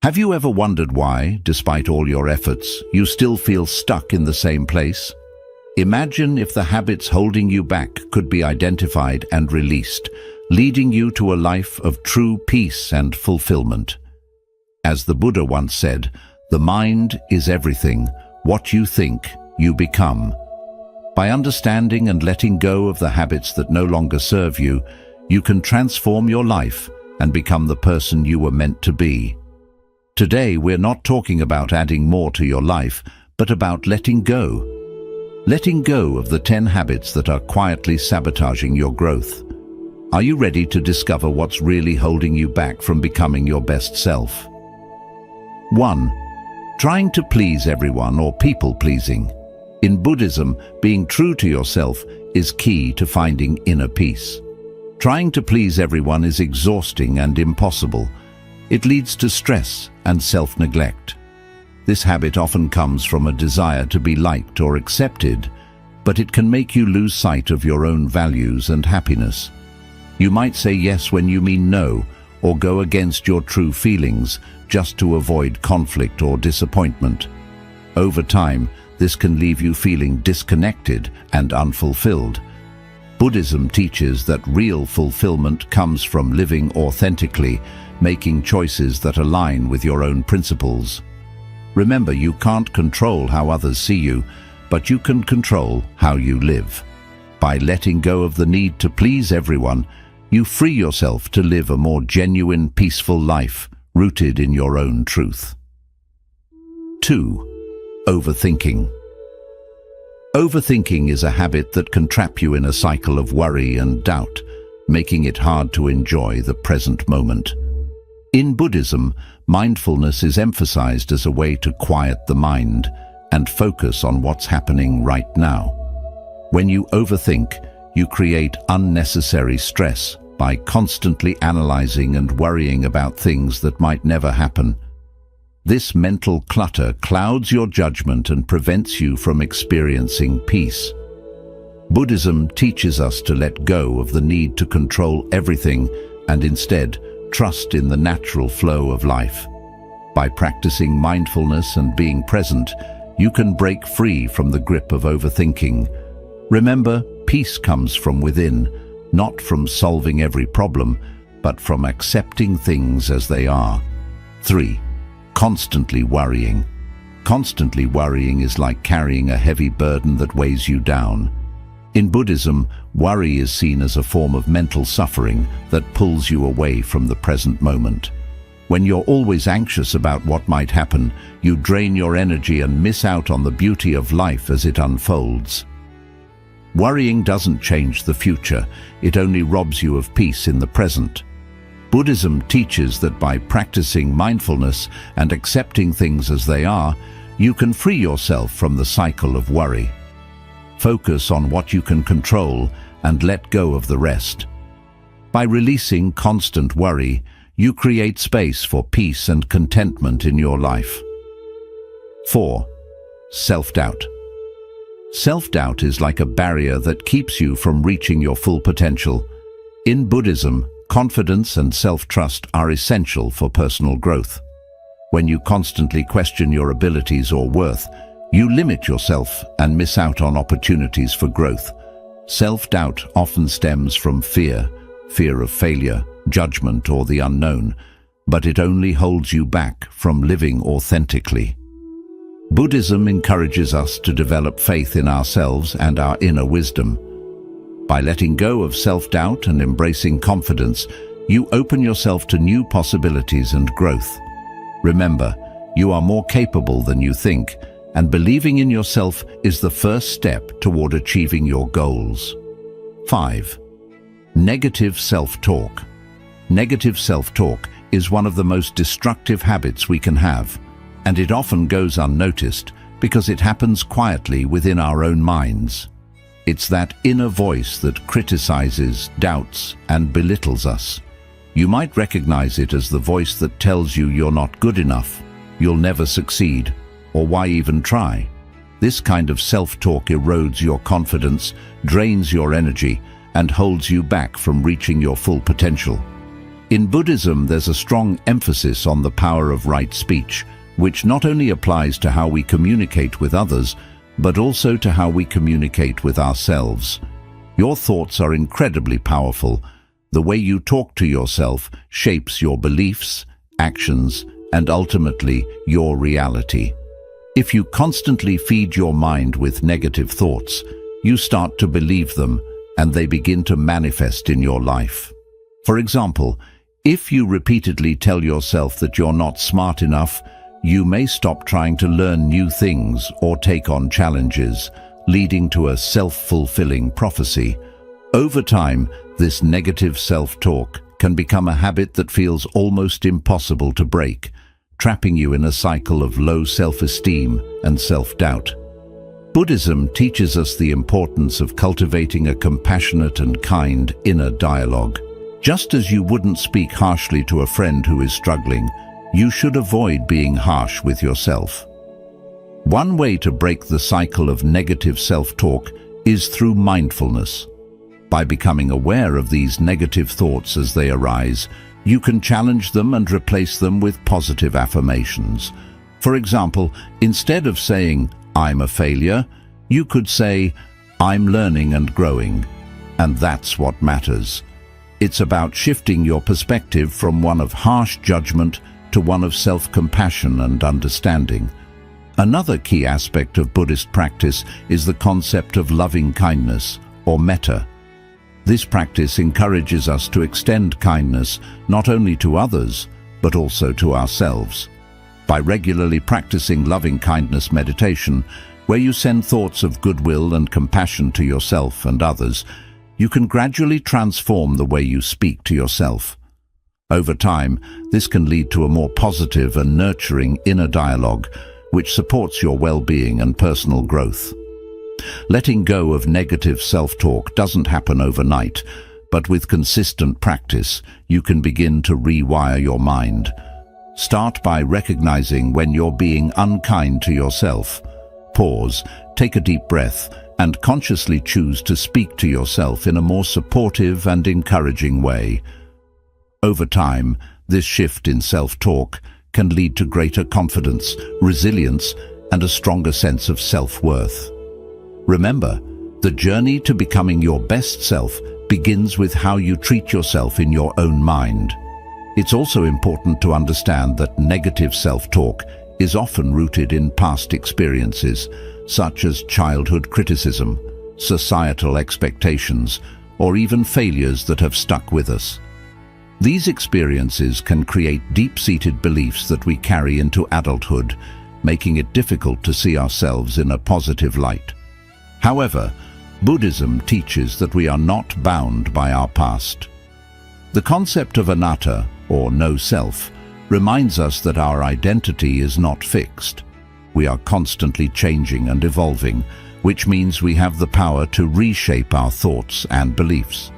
Have you ever wondered why, despite all your efforts, you still feel stuck in the same place? Imagine if the habits holding you back could be identified and released, leading you to a life of true peace and fulfillment. As the Buddha once said, "The mind is everything. What you think, you become." By understanding and letting go of the habits that no longer serve you, you can transform your life and become the person you were meant to be. Today, we're not talking about adding more to your life, but about letting go. Letting go of the 10 habits that are quietly sabotaging your growth. Are you ready to discover what's really holding you back from becoming your best self? 1. Trying to please everyone or people-pleasing. In Buddhism, being true to yourself is key to finding inner peace. Trying to please everyone is exhausting and impossible. It leads to stress and self-neglect. This habit often comes from a desire to be liked or accepted, but it can make you lose sight of your own values and happiness. You might say yes when you mean no, or go against your true feelings just to avoid conflict or disappointment. Over time, this can leave you feeling disconnected and unfulfilled. Buddhism teaches that real fulfillment comes from living authentically, making choices that align with your own principles. Remember, you can't control how others see you, but you can control how you live. By letting go of the need to please everyone, you free yourself to live a more genuine, peaceful life, rooted in your own truth. 2. Overthinking. Overthinking is a habit that can trap you in a cycle of worry and doubt, making it hard to enjoy the present moment. In Buddhism, mindfulness is emphasized as a way to quiet the mind and focus on what's happening right now. When you overthink, you create unnecessary stress by constantly analyzing and worrying about things that might never happen. This mental clutter clouds your judgment and prevents you from experiencing peace. Buddhism teaches us to let go of the need to control everything and instead trust in the natural flow of life. By practicing mindfulness and being present, you can break free from the grip of overthinking. Remember, peace comes from within, not from solving every problem, but from accepting things as they are. 3. Constantly worrying. Constantly worrying is like carrying a heavy burden that weighs you down. In Buddhism, worry is seen as a form of mental suffering that pulls you away from the present moment. When you're always anxious about what might happen, you drain your energy and miss out on the beauty of life as it unfolds. Worrying doesn't change the future, it only robs you of peace in the present. Buddhism teaches that by practicing mindfulness and accepting things as they are, you can free yourself from the cycle of worry. Focus on what you can control and let go of the rest. By releasing constant worry, you create space for peace and contentment in your life. 4. Self-doubt. Self-doubt is like a barrier that keeps you from reaching your full potential. In Buddhism, confidence and self-trust are essential for personal growth. When you constantly question your abilities or worth, you limit yourself and miss out on opportunities for growth. Self-doubt often stems from fear of failure, judgment, or the unknown, but it only holds you back from living authentically. Buddhism encourages us to develop faith in ourselves and our inner wisdom. By letting go of self-doubt and embracing confidence, you open yourself to new possibilities and growth. Remember, you are more capable than you think, and believing in yourself is the first step toward achieving your goals. 5. Negative self-talk. Negative self-talk is one of the most destructive habits we can have, and it often goes unnoticed because it happens quietly within our own minds. It's that inner voice that criticizes, doubts, and belittles us. You might recognize it as the voice that tells you you're not good enough, you'll never succeed, or why even try. This kind of self-talk erodes your confidence, drains your energy, and holds you back from reaching your full potential. In Buddhism, there's a strong emphasis on the power of right speech, which not only applies to how we communicate with others, but also to how we communicate with ourselves. Your thoughts are incredibly powerful. The way you talk to yourself shapes your beliefs, actions, and ultimately your reality. If you constantly feed your mind with negative thoughts, you start to believe them, and they begin to manifest in your life. For example, if you repeatedly tell yourself that you're not smart enough, you may stop trying to learn new things or take on challenges, leading to a self-fulfilling prophecy. Over time, this negative self-talk can become a habit that feels almost impossible to break, trapping you in a cycle of low self-esteem and self-doubt. Buddhism teaches us the importance of cultivating a compassionate and kind inner dialogue. Just as you wouldn't speak harshly to a friend who is struggling, you should avoid being harsh with yourself. One way to break the cycle of negative self-talk is through mindfulness. By becoming aware of these negative thoughts as they arise, you can challenge them and replace them with positive affirmations. For example, instead of saying, "I'm a failure," you could say, "I'm learning and growing," and that's what matters. It's about shifting your perspective from one of harsh judgment to one of self-compassion and understanding. Another key aspect of Buddhist practice is the concept of loving kindness, or metta. This practice encourages us to extend kindness not only to others, but also to ourselves. By regularly practicing loving kindness meditation, where you send thoughts of goodwill and compassion to yourself and others, you can gradually transform the way you speak to yourself. Over time, this can lead to a more positive and nurturing inner dialogue, which supports your well-being and personal growth. Letting go of negative self-talk doesn't happen overnight, but with consistent practice, you can begin to rewire your mind. Start by recognizing when you're being unkind to yourself. Pause, take a deep breath, and consciously choose to speak to yourself in a more supportive and encouraging way. Over time, this shift in self-talk can lead to greater confidence, resilience, and a stronger sense of self-worth. Remember, the journey to becoming your best self begins with how you treat yourself in your own mind. It's also important to understand that negative self-talk is often rooted in past experiences, such as childhood criticism, societal expectations, or even failures that have stuck with us. These experiences can create deep-seated beliefs that we carry into adulthood, making it difficult to see ourselves in a positive light. However, Buddhism teaches that we are not bound by our past. The concept of anatta, or no self, reminds us that our identity is not fixed. We are constantly changing and evolving, which means we have the power to reshape our thoughts and beliefs.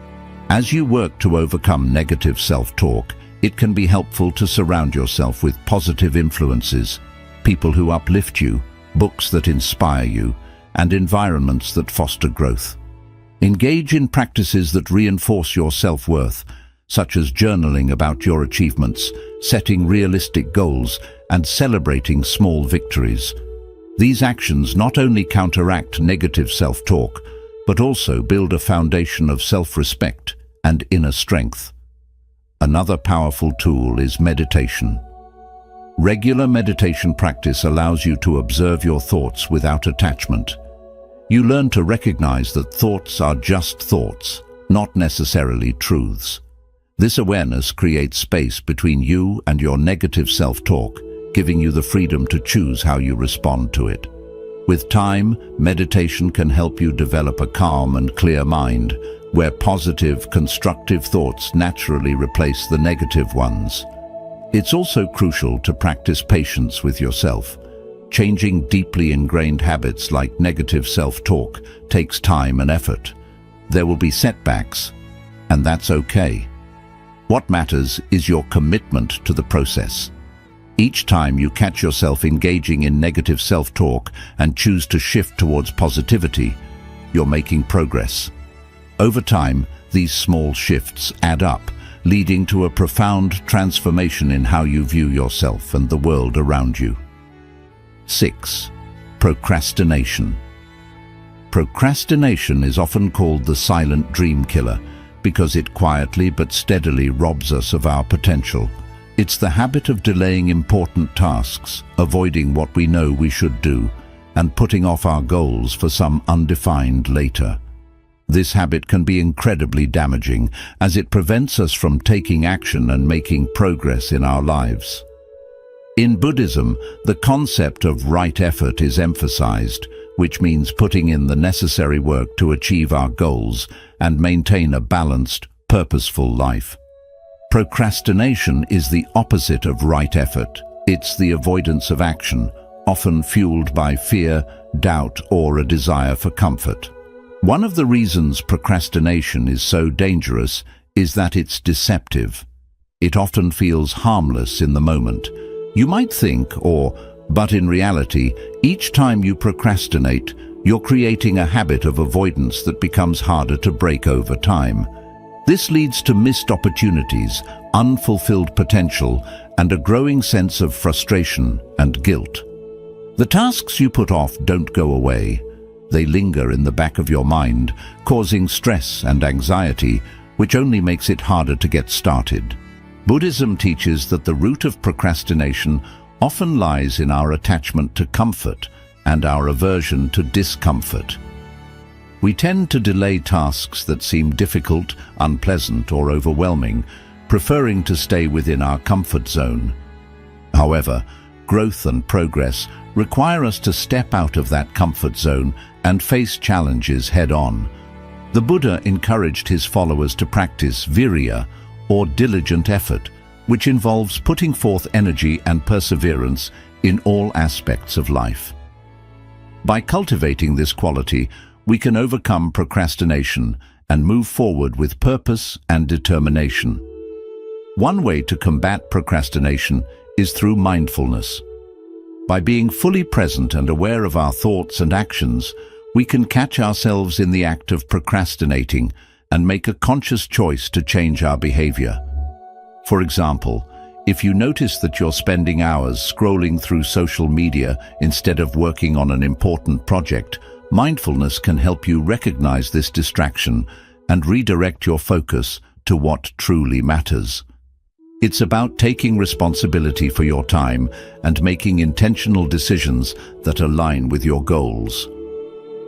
As you work to overcome negative self-talk, it can be helpful to surround yourself with positive influences, people who uplift you, books that inspire you, and environments that foster growth. Engage in practices that reinforce your self-worth, such as journaling about your achievements, setting realistic goals, and celebrating small victories. These actions not only counteract negative self-talk, but also build a foundation of self-respect and inner strength. Another powerful tool is meditation. Regular meditation practice allows you to observe your thoughts without attachment. You learn to recognize that thoughts are just thoughts, not necessarily truths. This awareness creates space between you and your negative self-talk, giving you the freedom to choose how you respond to it. With time, meditation can help you develop a calm and clear mind, where positive, constructive thoughts naturally replace the negative ones. It's also crucial to practice patience with yourself. Changing deeply ingrained habits like negative self-talk takes time and effort. There will be setbacks, and that's okay. What matters is your commitment to the process. Each time you catch yourself engaging in negative self-talk and choose to shift towards positivity, you're making progress. Over time, these small shifts add up, leading to a profound transformation in how you view yourself and the world around you. 6. Procrastination. Procrastination is often called the silent dream killer because it quietly but steadily robs us of our potential. It's the habit of delaying important tasks, avoiding what we know we should do, and putting off our goals for some undefined later. This habit can be incredibly damaging as it prevents us from taking action and making progress in our lives. In Buddhism, the concept of right effort is emphasized, which means putting in the necessary work to achieve our goals and maintain a balanced, purposeful life. Procrastination is the opposite of right effort. It's the avoidance of action, often fueled by fear, doubt, or a desire for comfort. One of the reasons procrastination is so dangerous is that it's deceptive. It often feels harmless in the moment. You might think, but in reality, each time you procrastinate, you're creating a habit of avoidance that becomes harder to break over time. This leads to missed opportunities, unfulfilled potential, and a growing sense of frustration and guilt. The tasks you put off don't go away. They linger in the back of your mind, causing stress and anxiety, which only makes it harder to get started. Buddhism teaches that the root of procrastination often lies in our attachment to comfort and our aversion to discomfort. We tend to delay tasks that seem difficult, unpleasant, or overwhelming, preferring to stay within our comfort zone. However, growth and progress require us to step out of that comfort zone and face challenges head-on. The Buddha encouraged his followers to practice virya, or diligent effort, which involves putting forth energy and perseverance in all aspects of life. By cultivating this quality, we can overcome procrastination and move forward with purpose and determination. One way to combat procrastination is through mindfulness. By being fully present and aware of our thoughts and actions, we can catch ourselves in the act of procrastinating and make a conscious choice to change our behavior. For example, if you notice that you're spending hours scrolling through social media instead of working on an important project, mindfulness can help you recognize this distraction and redirect your focus to what truly matters. It's about taking responsibility for your time and making intentional decisions that align with your goals.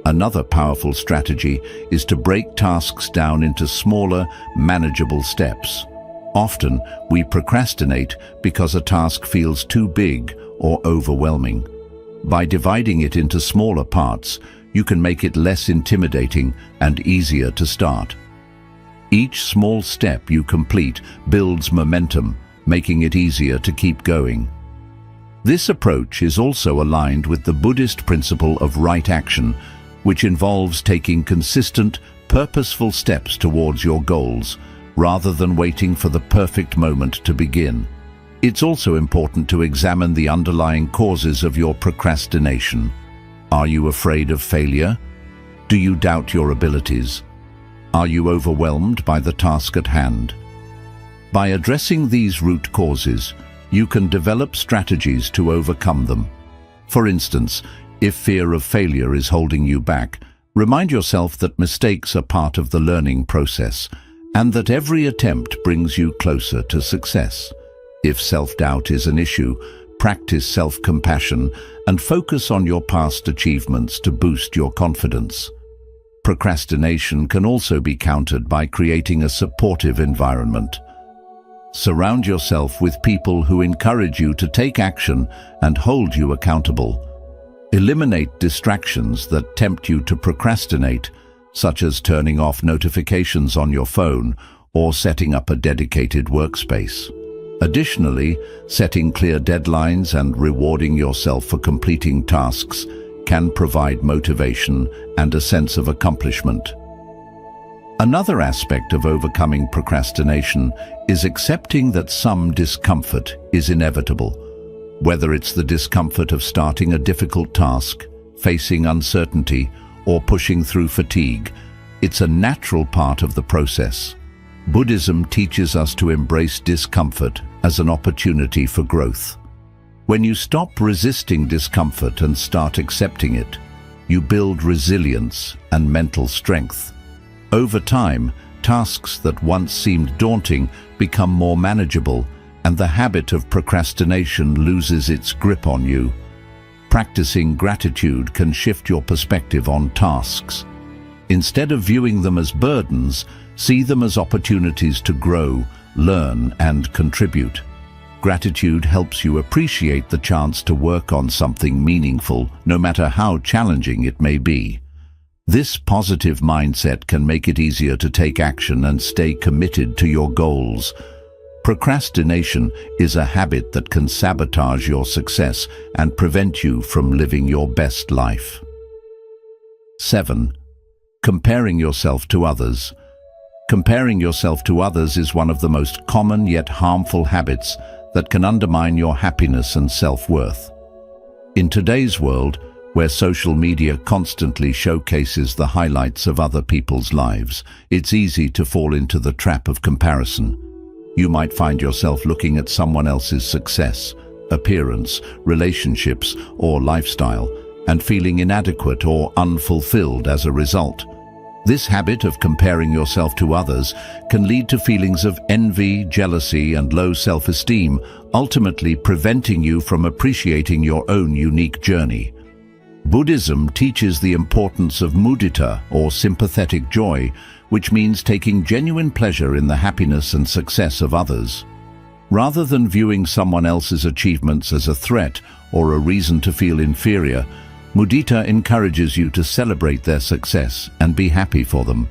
Another powerful strategy is to break tasks down into smaller, manageable steps. Often, we procrastinate because a task feels too big or overwhelming. By dividing it into smaller parts, you can make it less intimidating and easier to start. Each small step you complete builds momentum, making it easier to keep going. This approach is also aligned with the Buddhist principle of right action, which involves taking consistent, purposeful steps towards your goals, rather than waiting for the perfect moment to begin. It's also important to examine the underlying causes of your procrastination. Are you afraid of failure? Do you doubt your abilities? Are you overwhelmed by the task at hand? By addressing these root causes, you can develop strategies to overcome them. For instance, if fear of failure is holding you back, remind yourself that mistakes are part of the learning process and that every attempt brings you closer to success. If self-doubt is an issue, practice self-compassion and focus on your past achievements to boost your confidence. Procrastination can also be countered by creating a supportive environment. Surround yourself with people who encourage you to take action and hold you accountable. Eliminate distractions that tempt you to procrastinate, such as turning off notifications on your phone or setting up a dedicated workspace. Additionally, setting clear deadlines and rewarding yourself for completing tasks can provide motivation and a sense of accomplishment. Another aspect of overcoming procrastination is accepting that some discomfort is inevitable. Whether it's the discomfort of starting a difficult task, facing uncertainty, or pushing through fatigue, it's a natural part of the process. Buddhism teaches us to embrace discomfort as an opportunity for growth. When you stop resisting discomfort and start accepting it, you build resilience and mental strength. Over time, tasks that once seemed daunting become more manageable, and the habit of procrastination loses its grip on you. Practicing gratitude can shift your perspective on tasks. Instead of viewing them as burdens, see them as opportunities to grow, learn, and contribute. Gratitude helps you appreciate the chance to work on something meaningful, no matter how challenging it may be. This positive mindset can make it easier to take action and stay committed to your goals. Procrastination is a habit that can sabotage your success and prevent you from living your best life. 7. Comparing yourself to others. Comparing yourself to others is one of the most common yet harmful habits that can undermine your happiness and self-worth. In today's world, where social media constantly showcases the highlights of other people's lives, it's easy to fall into the trap of comparison. You might find yourself looking at someone else's success, appearance, relationships, or lifestyle, and feeling inadequate or unfulfilled as a result. This habit of comparing yourself to others can lead to feelings of envy, jealousy, and low self-esteem, ultimately preventing you from appreciating your own unique journey. Buddhism teaches the importance of mudita, or sympathetic joy, which means taking genuine pleasure in the happiness and success of others. Rather than viewing someone else's achievements as a threat or a reason to feel inferior, mudita encourages you to celebrate their success and be happy for them.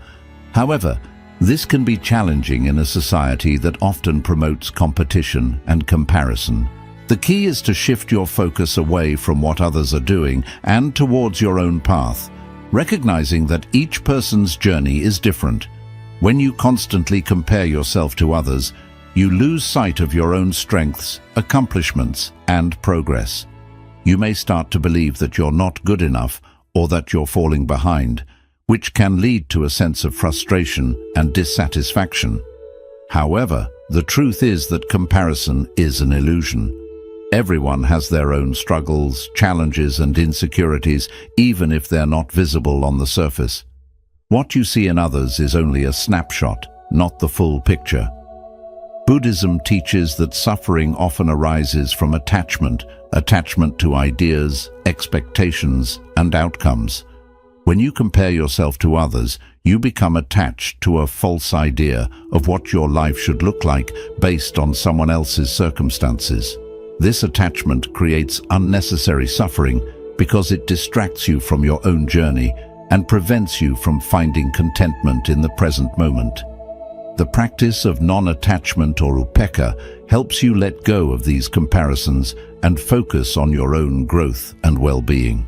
However, this can be challenging in a society that often promotes competition and comparison. The key is to shift your focus away from what others are doing and towards your own path, recognizing that each person's journey is different. When you constantly compare yourself to others, you lose sight of your own strengths, accomplishments, and progress. You may start to believe that you're not good enough or that you're falling behind, which can lead to a sense of frustration and dissatisfaction. However, the truth is that comparison is an illusion. Everyone has their own struggles, challenges, and insecurities, even if they're not visible on the surface. What you see in others is only a snapshot, not the full picture. Buddhism teaches that suffering often arises from attachment to ideas, expectations, and outcomes. When you compare yourself to others, you become attached to a false idea of what your life should look like based on someone else's circumstances. This attachment creates unnecessary suffering because it distracts you from your own journey and prevents you from finding contentment in the present moment. The practice of non-attachment, or upekkha, helps you let go of these comparisons and focus on your own growth and well-being.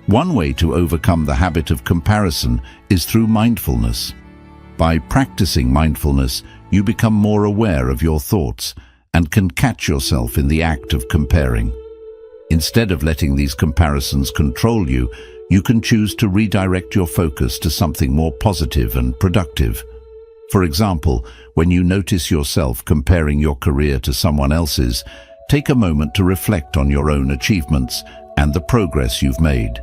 One way to overcome the habit of comparison is through mindfulness. By practicing mindfulness, you become more aware of your thoughts and can catch yourself in the act of comparing. Instead of letting these comparisons control you, you can choose to redirect your focus to something more positive and productive. For example, when you notice yourself comparing your career to someone else's, take a moment to reflect on your own achievements and the progress you've made.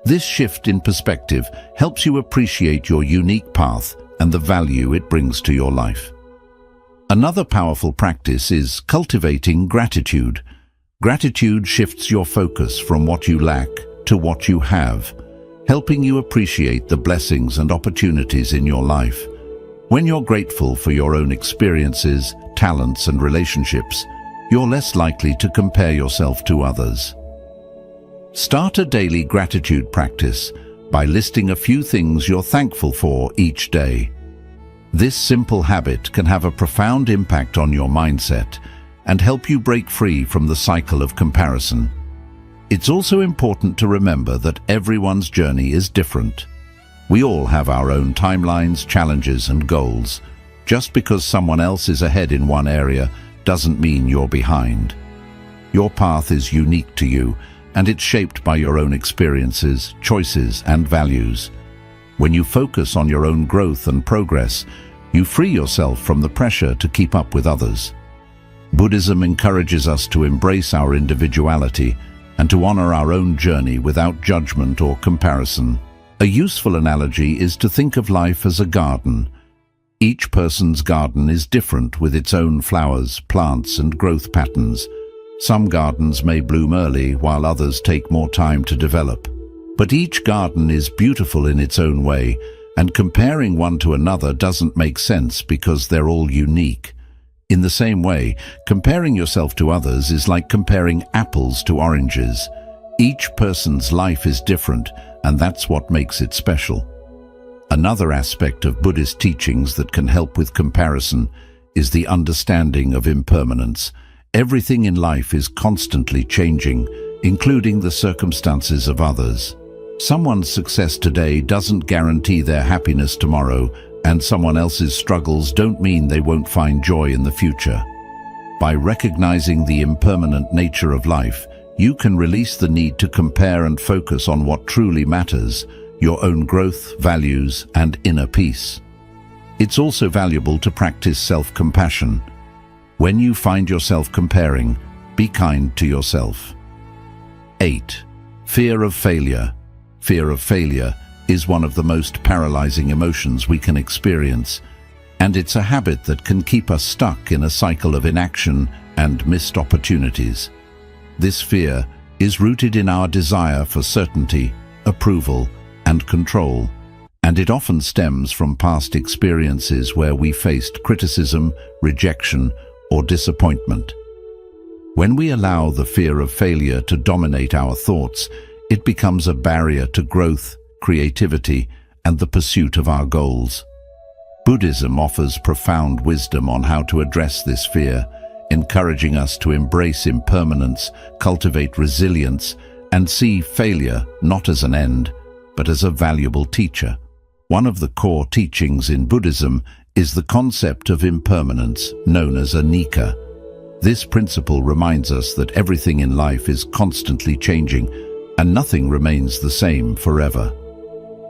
This shift in perspective helps you appreciate your unique path and the value it brings to your life. Another powerful practice is cultivating gratitude. Gratitude shifts your focus from what you lack to what you have, helping you appreciate the blessings and opportunities in your life. When you're grateful for your own experiences, talents, and relationships, you're less likely to compare yourself to others. Start a daily gratitude practice by listing a few things you're thankful for each day. This simple habit can have a profound impact on your mindset and help you break free from the cycle of comparison. It's also important to remember that everyone's journey is different. We all have our own timelines, challenges, and goals. Just because someone else is ahead in one area doesn't mean you're behind. Your path is unique to you, and it's shaped by your own experiences, choices, and values. When you focus on your own growth and progress, You free yourself from the pressure to keep up with others. Buddhism encourages us to embrace our individuality and to honor our own journey without judgment or comparison. A useful analogy is to think of life as a garden. Each person's garden is different with its own flowers, plants, and growth patterns. Some gardens may bloom early while others take more time to develop. But each garden is beautiful in its own way, and comparing one to another doesn't make sense because they're all unique. In the same way, comparing yourself to others is like comparing apples to oranges. Each person's life is different, and that's what makes it special. Another aspect of Buddhist teachings that can help with comparison is the understanding of impermanence. Everything in life is constantly changing, including the circumstances of others. Someone's success today doesn't guarantee their happiness tomorrow, and someone else's struggles don't mean they won't find joy in the future. By recognizing the impermanent nature of life, you can release the need to compare and focus on what truly matters: your own growth, values, and inner peace. It's also valuable to practice self-compassion. When you find yourself comparing, be kind to yourself. 8. Fear of failure. Fear of failure is one of the most paralyzing emotions we can experience, and it's a habit that can keep us stuck in a cycle of inaction and missed opportunities. This fear is rooted in our desire for certainty, approval, and control, and it often stems from past experiences where we faced criticism, rejection, or disappointment. When we allow the fear of failure to dominate our thoughts, it becomes a barrier to growth, creativity, and the pursuit of our goals. Buddhism offers profound wisdom on how to address this fear, encouraging us to embrace impermanence, cultivate resilience, and see failure not as an end, but as a valuable teacher. One of the core teachings in Buddhism is the concept of impermanence, known as anicca. This principle reminds us that everything in life is constantly changing, and nothing remains the same forever.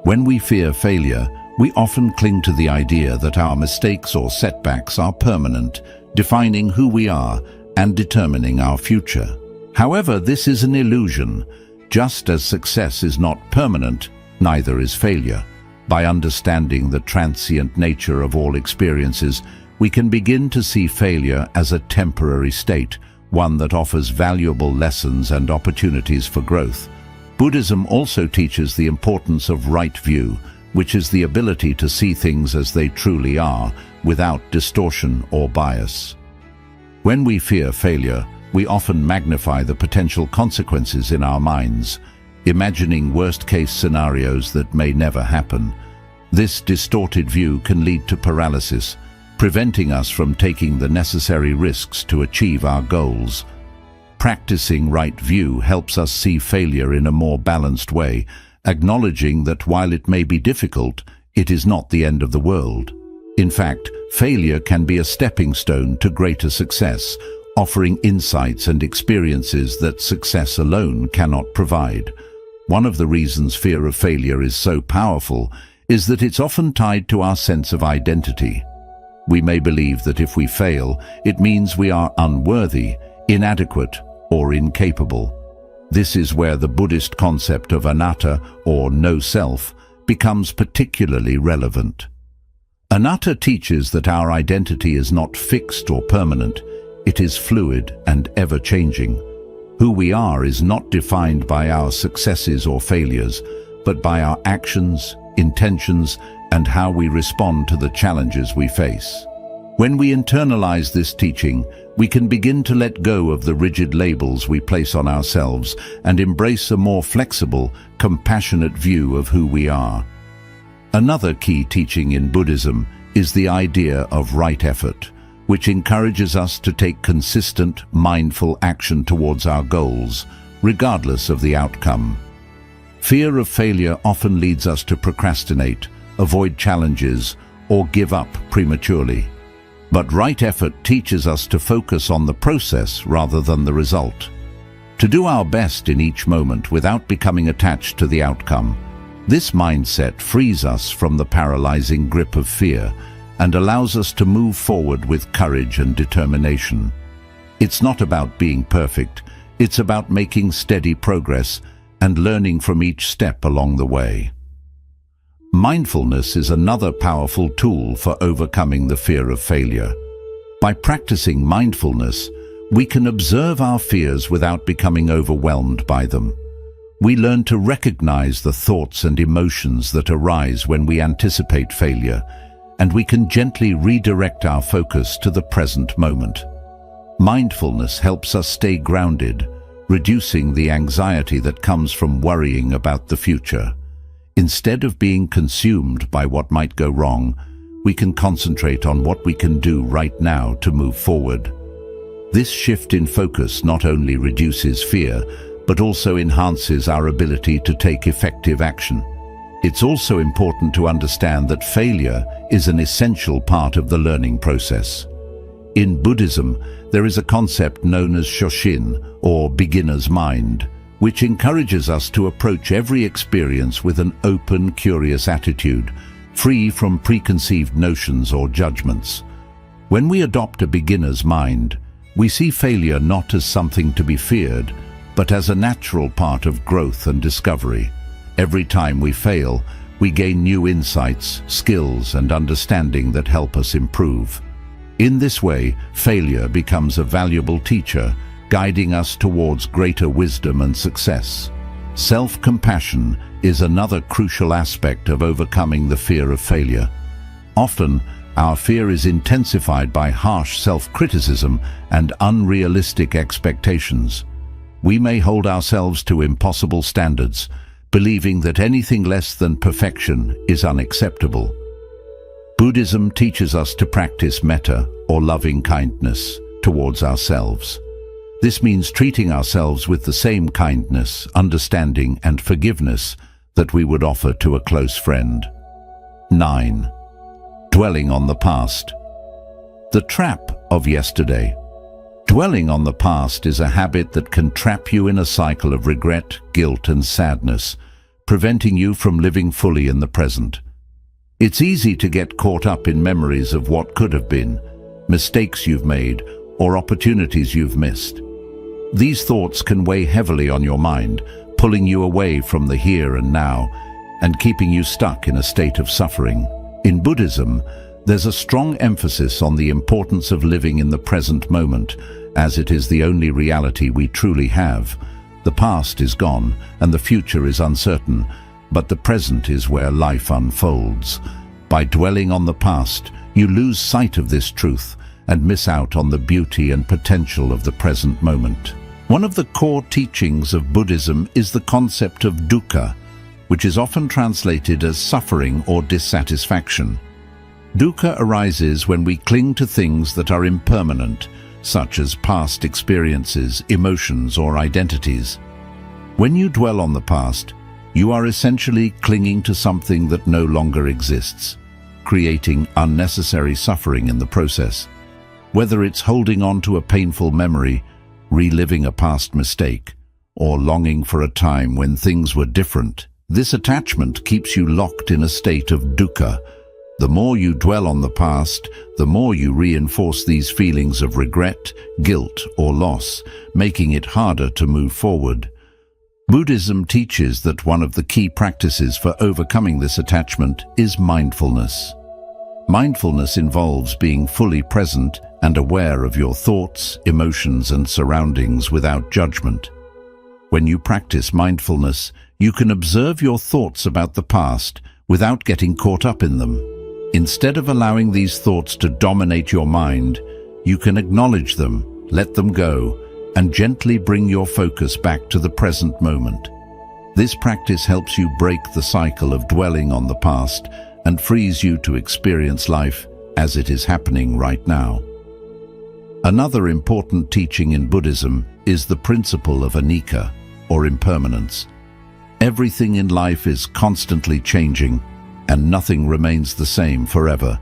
When we fear failure, we often cling to the idea that our mistakes or setbacks are permanent, defining who we are and determining our future. However, this is an illusion. Just as success is not permanent, neither is failure. By understanding the transient nature of all experiences, we can begin to see failure as a temporary state, one that offers valuable lessons and opportunities for growth. Buddhism also teaches the importance of right view, which is the ability to see things as they truly are, without distortion or bias. When we fear failure, we often magnify the potential consequences in our minds, imagining worst-case scenarios that may never happen. This distorted view can lead to paralysis, preventing us from taking the necessary risks to achieve our goals. Practicing right view helps us see failure in a more balanced way, acknowledging that while it may be difficult, it is not the end of the world. In fact, failure can be a stepping stone to greater success, offering insights and experiences that success alone cannot provide. One of the reasons fear of failure is so powerful is that it's often tied to our sense of identity. We may believe that if we fail, it means we are unworthy, inadequate, or incapable. This is where the Buddhist concept of anatta, or no self, becomes particularly relevant. Anatta teaches that our identity is not fixed or permanent, it is fluid and ever-changing. Who we are is not defined by our successes or failures, but by our actions, intentions, and how we respond to the challenges we face. When we internalize this teaching, we can begin to let go of the rigid labels we place on ourselves and embrace a more flexible, compassionate view of who we are. Another key teaching in Buddhism is the idea of right effort, which encourages us to take consistent, mindful action towards our goals, regardless of the outcome. Fear of failure often leads us to procrastinate, avoid challenges, or give up prematurely. But right effort teaches us to focus on the process rather than the result. To do our best in each moment without becoming attached to the outcome. This mindset frees us from the paralyzing grip of fear and allows us to move forward with courage and determination. It's not about being perfect, it's about making steady progress and learning from each step along the way. Mindfulness is another powerful tool for overcoming the fear of failure. By practicing mindfulness, we can observe our fears without becoming overwhelmed by them. We learn to recognize the thoughts and emotions that arise when we anticipate failure, and we can gently redirect our focus to the present moment. Mindfulness helps us stay grounded, reducing the anxiety that comes from worrying about the future. Instead of being consumed by what might go wrong, we can concentrate on what we can do right now to move forward. This shift in focus not only reduces fear, but also enhances our ability to take effective action. It's also important to understand that failure is an essential part of the learning process. In Buddhism, there is a concept known as Shoshin, or beginner's mind, which encourages us to approach every experience with an open, curious attitude, free from preconceived notions or judgments. When we adopt a beginner's mind, we see failure not as something to be feared, but as a natural part of growth and discovery. Every time we fail, we gain new insights, skills, and understanding that help us improve. In this way, failure becomes a valuable teacher, guiding us towards greater wisdom and success. Self-compassion is another crucial aspect of overcoming the fear of failure. Often, our fear is intensified by harsh self-criticism and unrealistic expectations. We may hold ourselves to impossible standards, believing that anything less than perfection is unacceptable. Buddhism teaches us to practice metta, or loving kindness, towards ourselves. This means treating ourselves with the same kindness, understanding, and forgiveness that we would offer to a close friend. 9. Dwelling on the past. The trap of yesterday. Dwelling on the past is a habit that can trap you in a cycle of regret, guilt, and sadness, preventing you from living fully in the present. It's easy to get caught up in memories of what could have been, mistakes you've made, or opportunities you've missed. These thoughts can weigh heavily on your mind, pulling you away from the here and now, and keeping you stuck in a state of suffering. In Buddhism, there's a strong emphasis on the importance of living in the present moment, as it is the only reality we truly have. The past is gone, and the future is uncertain, but the present is where life unfolds. By dwelling on the past, you lose sight of this truth and miss out on the beauty and potential of the present moment. One of the core teachings of Buddhism is the concept of dukkha, which is often translated as suffering or dissatisfaction. Dukkha arises when we cling to things that are impermanent, such as past experiences, emotions, or identities. When you dwell on the past, you are essentially clinging to something that no longer exists, creating unnecessary suffering in the process. Whether it's holding on to a painful memory, reliving a past mistake, or longing for a time when things were different, this attachment keeps you locked in a state of dukkha. The more you dwell on the past, the more you reinforce these feelings of regret, guilt, or loss, making it harder to move forward. Buddhism teaches that one of the key practices for overcoming this attachment is mindfulness. Mindfulness involves being fully present and aware of your thoughts, emotions, and surroundings without judgment. When you practice mindfulness, you can observe your thoughts about the past without getting caught up in them. Instead of allowing these thoughts to dominate your mind, you can acknowledge them, let them go, and gently bring your focus back to the present moment. This practice helps you break the cycle of dwelling on the past and frees you to experience life as it is happening right now. Another important teaching in Buddhism is the principle of anicca, or impermanence. Everything in life is constantly changing, and nothing remains the same forever.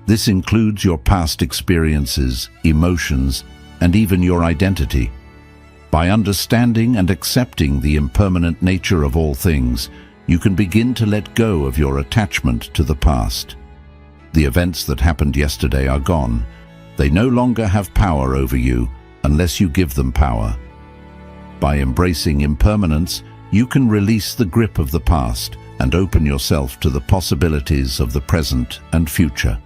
This includes your past experiences, emotions, and even your identity. By understanding and accepting the impermanent nature of all things, you can begin to let go of your attachment to the past. The events that happened yesterday are gone. They no longer have power over you unless you give them power. By embracing impermanence, you can release the grip of the past and open yourself to the possibilities of the present and future.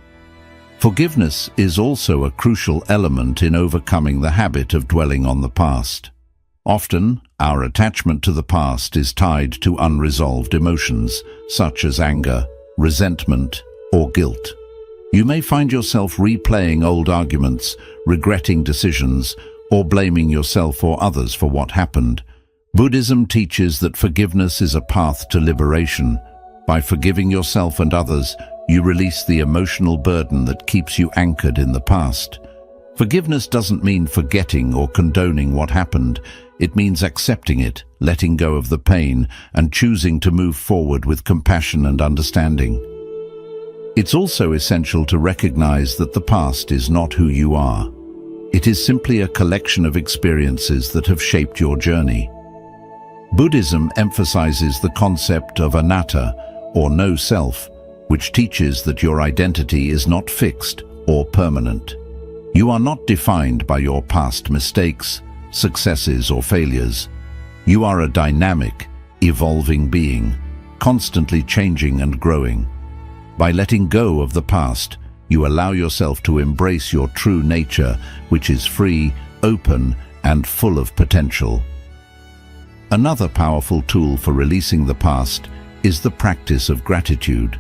Forgiveness is also a crucial element in overcoming the habit of dwelling on the past. Often, our attachment to the past is tied to unresolved emotions, such as anger, resentment, or guilt. You may find yourself replaying old arguments, regretting decisions, or blaming yourself or others for what happened. Buddhism teaches that forgiveness is a path to liberation. By forgiving yourself and others, you release the emotional burden that keeps you anchored in the past. Forgiveness doesn't mean forgetting or condoning what happened. It means accepting it, letting go of the pain, and choosing to move forward with compassion and understanding. It's also essential to recognize that the past is not who you are. It is simply a collection of experiences that have shaped your journey. Buddhism emphasizes the concept of anatta, or no self, which teaches that your identity is not fixed or permanent. You are not defined by your past mistakes, successes, or failures. You are a dynamic, evolving being, constantly changing and growing. By letting go of the past, you allow yourself to embrace your true nature, which is free, open, and full of potential. Another powerful tool for releasing the past is the practice of gratitude.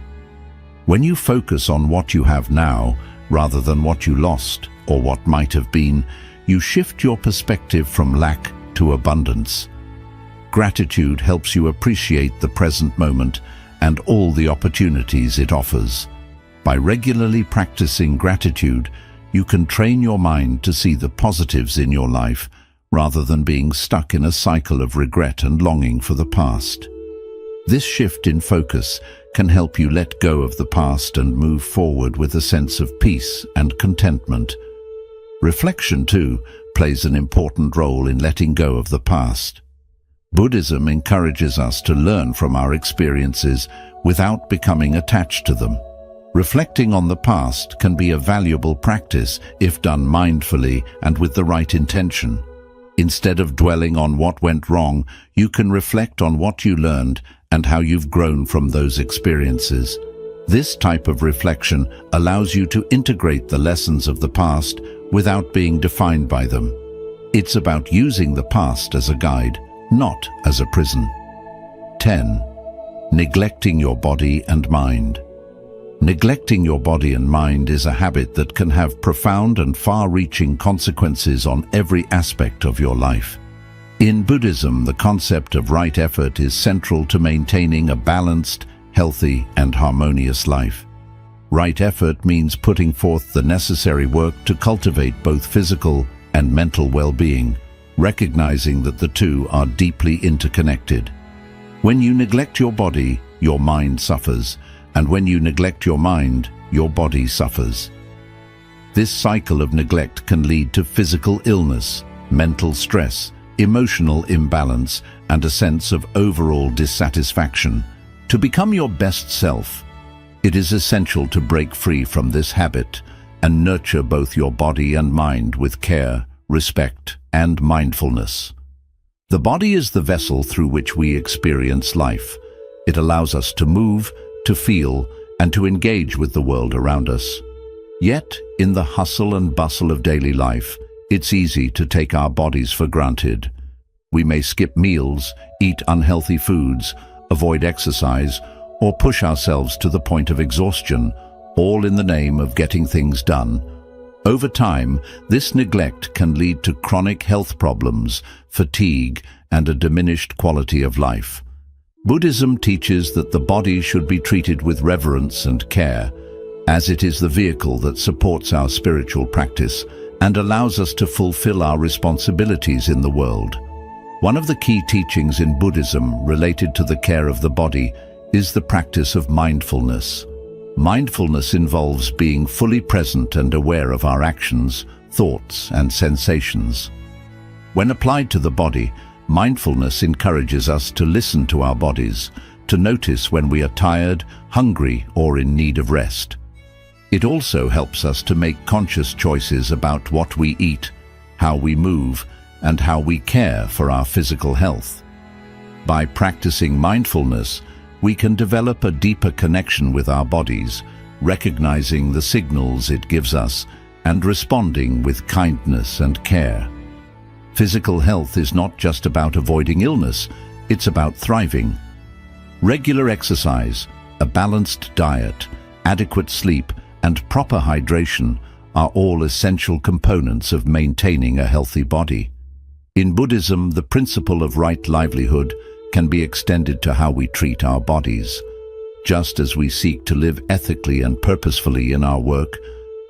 When you focus on what you have now, rather than what you lost or what might have been, you shift your perspective from lack to abundance. Gratitude helps you appreciate the present moment and all the opportunities it offers. By regularly practicing gratitude, you can train your mind to see the positives in your life rather than being stuck in a cycle of regret and longing for the past. This shift in focus can help you let go of the past and move forward with a sense of peace and contentment. Reflection, too, plays an important role in letting go of the past. Buddhism encourages us to learn from our experiences without becoming attached to them. Reflecting on the past can be a valuable practice if done mindfully and with the right intention. Instead of dwelling on what went wrong, you can reflect on what you learned and how you've grown from those experiences. This type of reflection allows you to integrate the lessons of the past without being defined by them. It's about using the past as a guide, not as a prison. 10. Neglecting your body and mind. Neglecting your body and mind is a habit that can have profound and far-reaching consequences on every aspect of your life. In Buddhism, the concept of right effort is central to maintaining a balanced, healthy, and harmonious life. Right effort means putting forth the necessary work to cultivate both physical and mental well-being, recognizing that the two are deeply interconnected. When you neglect your body, your mind suffers, and when you neglect your mind, your body suffers. This cycle of neglect can lead to physical illness, mental stress, emotional imbalance, and a sense of overall dissatisfaction. To become your best self, it is essential to break free from this habit and nurture both your body and mind with care, respect, and mindfulness. The body is the vessel through which we experience life. It allows us to move, to feel, and to engage with the world around us. Yet, in the hustle and bustle of daily life, it's easy to take our bodies for granted. We may skip meals, eat unhealthy foods, avoid exercise, or push ourselves to the point of exhaustion, all in the name of getting things done. Over time, this neglect can lead to chronic health problems, fatigue, and a diminished quality of life. Buddhism teaches that the body should be treated with reverence and care, as it is the vehicle that supports our spiritual practice and allows us to fulfill our responsibilities in the world. One of the key teachings in Buddhism related to the care of the body is the practice of mindfulness. Mindfulness involves being fully present and aware of our actions, thoughts, and sensations. When applied to the body, mindfulness encourages us to listen to our bodies, to notice when we are tired, hungry, or in need of rest. It also helps us to make conscious choices about what we eat, how we move, and how we care for our physical health. By practicing mindfulness, we can develop a deeper connection with our bodies, recognizing the signals it gives us and responding with kindness and care. Physical health is not just about avoiding illness, it's about thriving. Regular exercise, a balanced diet, adequate sleep, and proper hydration are all essential components of maintaining a healthy body. In Buddhism, the principle of right livelihood can be extended to how we treat our bodies. Just as we seek to live ethically and purposefully in our work,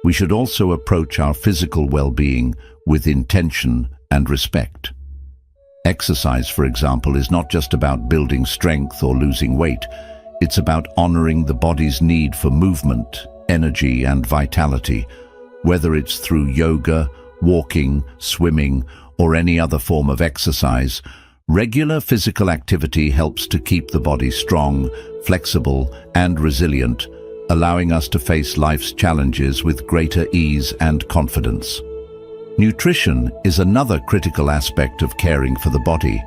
we should also approach our physical well-being with intention and respect. Exercise, for example, is not just about building strength or losing weight. It's about honoring the body's need for movement, energy, and vitality, whether it's through yoga, walking, swimming, or any other form of exercise. Regular physical activity helps to keep the body strong, flexible, and resilient, allowing us to face life's challenges with greater ease and confidence. Nutrition is another critical aspect of caring for the body.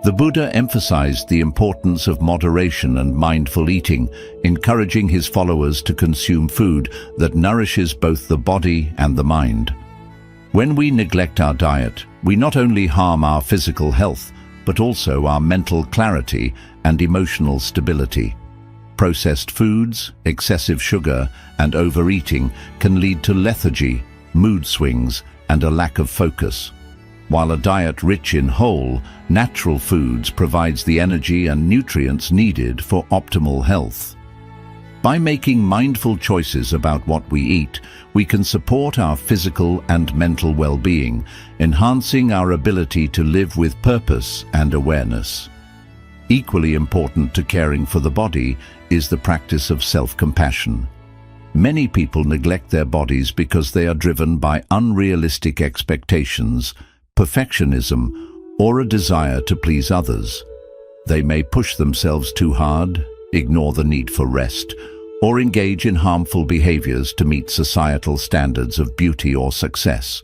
The Buddha emphasized the importance of moderation and mindful eating, encouraging his followers to consume food that nourishes both the body and the mind. When we neglect our diet, we not only harm our physical health, but also our mental clarity and emotional stability. Processed foods, excessive sugar, and overeating can lead to lethargy, mood swings, and a lack of focus. While a diet rich in whole, natural foods provides the energy and nutrients needed for optimal health. By making mindful choices about what we eat, we can support our physical and mental well-being, enhancing our ability to live with purpose and awareness. Equally important to caring for the body is the practice of self-compassion. Many people neglect their bodies because they are driven by unrealistic expectations, perfectionism, or a desire to please others. They may push themselves too hard, ignore the need for rest, or engage in harmful behaviors to meet societal standards of beauty or success.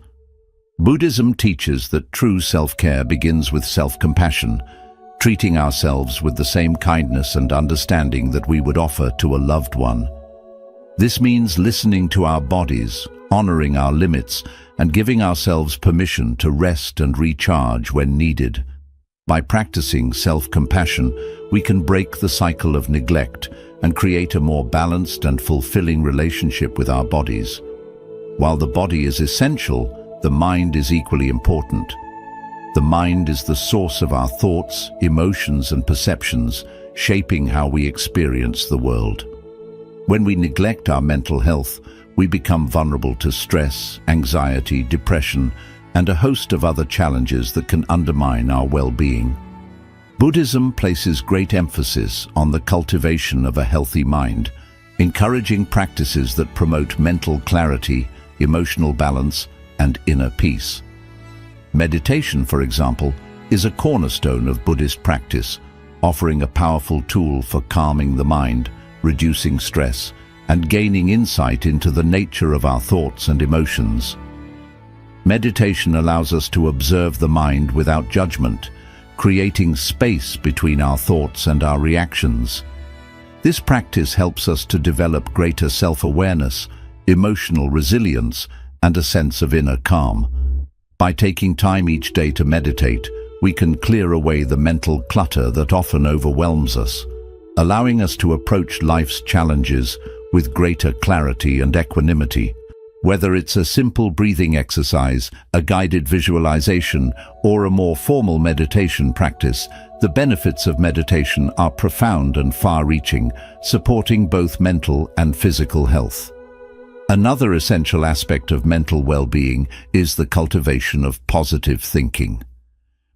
Buddhism teaches that true self-care begins with self-compassion, treating ourselves with the same kindness and understanding that we would offer to a loved one. This means listening to our bodies, honoring our limits, and giving ourselves permission to rest and recharge when needed. By practicing self-compassion, we can break the cycle of neglect and create a more balanced and fulfilling relationship with our bodies. While the body is essential, the mind is equally important. The mind is the source of our thoughts, emotions, and perceptions, shaping how we experience the world. When we neglect our mental health, we become vulnerable to stress, anxiety, depression, and a host of other challenges that can undermine our well-being. Buddhism places great emphasis on the cultivation of a healthy mind, encouraging practices that promote mental clarity, emotional balance, and inner peace. Meditation, for example, is a cornerstone of Buddhist practice, offering a powerful tool for calming the mind, reducing stress, and gaining insight into the nature of our thoughts and emotions. Meditation allows us to observe the mind without judgment, creating space between our thoughts and our reactions. This practice helps us to develop greater self-awareness, emotional resilience, and a sense of inner calm. By taking time each day to meditate, we can clear away the mental clutter that often overwhelms us, allowing us to approach life's challenges with greater clarity and equanimity. Whether it's a simple breathing exercise, a guided visualization, or a more formal meditation practice, the benefits of meditation are profound and far-reaching, supporting both mental and physical health. Another essential aspect of mental well-being is the cultivation of positive thinking.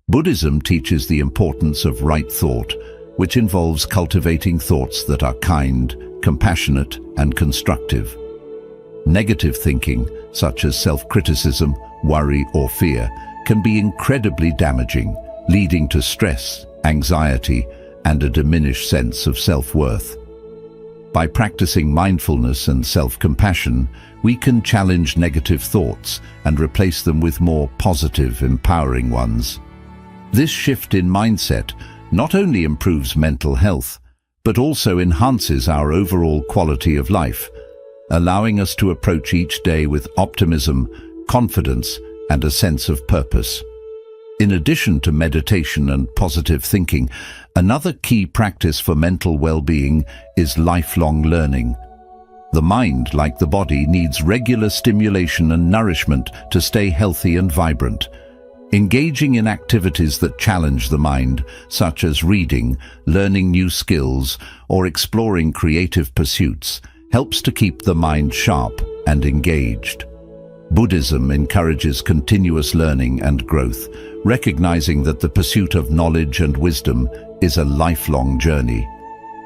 Buddhism teaches the importance of right thought, which involves cultivating thoughts that are kind, compassionate, and constructive. Negative thinking, such as self-criticism, worry, or fear, can be incredibly damaging, leading to stress, anxiety, and a diminished sense of self-worth. By practicing mindfulness and self-compassion, we can challenge negative thoughts and replace them with more positive, empowering ones. This shift in mindset not only improves mental health, but also enhances our overall quality of life, allowing us to approach each day with optimism, confidence, and a sense of purpose. In addition to meditation and positive thinking, another key practice for mental well-being is lifelong learning. The mind, like the body, needs regular stimulation and nourishment to stay healthy and vibrant. Engaging in activities that challenge the mind, such as reading, learning new skills, or exploring creative pursuits, helps to keep the mind sharp and engaged. Buddhism encourages continuous learning and growth, recognizing that the pursuit of knowledge and wisdom is a lifelong journey.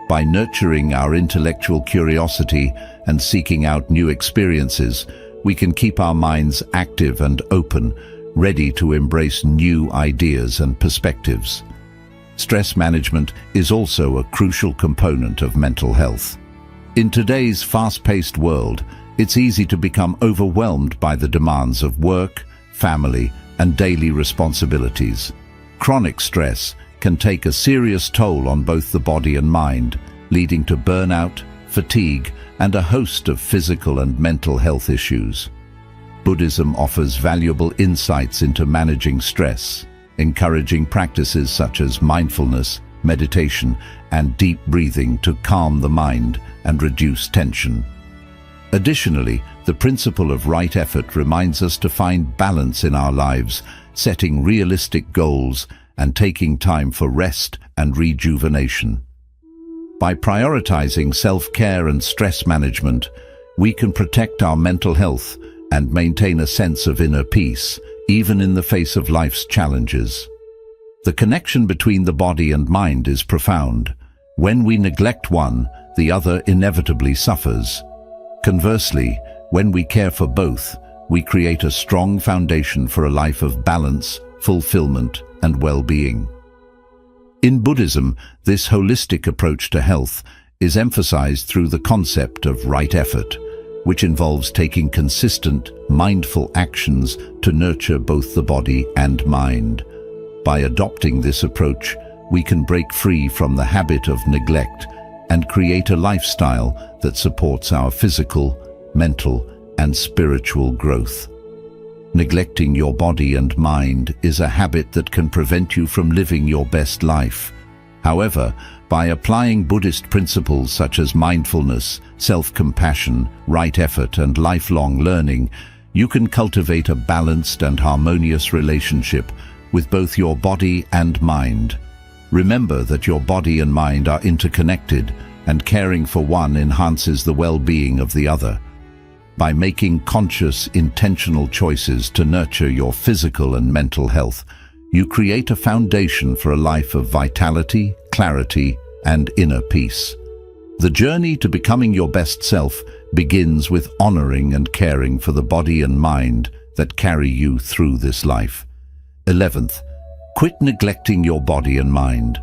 By nurturing our intellectual curiosity and seeking out new experiences, we can keep our minds active and open, ready to embrace new ideas and perspectives. Stress management is also a crucial component of mental health. In today's fast-paced world, it's easy to become overwhelmed by the demands of work, family, and daily responsibilities. Chronic stress can take a serious toll on both the body and mind, leading to burnout, fatigue, and a host of physical and mental health issues. Buddhism offers valuable insights into managing stress, encouraging practices such as mindfulness, meditation, and deep breathing to calm the mind and reduce tension. Additionally, the principle of right effort reminds us to find balance in our lives, setting realistic goals and taking time for rest and rejuvenation. By prioritizing self-care and stress management, we can protect our mental health and maintain a sense of inner peace, even in the face of life's challenges. The connection between the body and mind is profound. When we neglect one, the other inevitably suffers. Conversely, when we care for both, we create a strong foundation for a life of balance, fulfillment, and well-being. In Buddhism, this holistic approach to health is emphasized through the concept of right effort, which involves taking consistent, mindful actions to nurture both the body and mind. By adopting this approach, we can break free from the habit of neglect and create a lifestyle that supports our physical, mental, and spiritual growth. Neglecting your body and mind is a habit that can prevent you from living your best life. However, by applying Buddhist principles such as mindfulness, self-compassion, right effort, and lifelong learning, you can cultivate a balanced and harmonious relationship with both your body and mind. Remember that your body and mind are interconnected, and caring for one enhances the well-being of the other. By making conscious, intentional choices to nurture your physical and mental health, you create a foundation for a life of vitality, clarity, and inner peace. The journey to becoming your best self begins with honoring and caring for the body and mind that carry you through this life. 11th, quit neglecting your body and mind.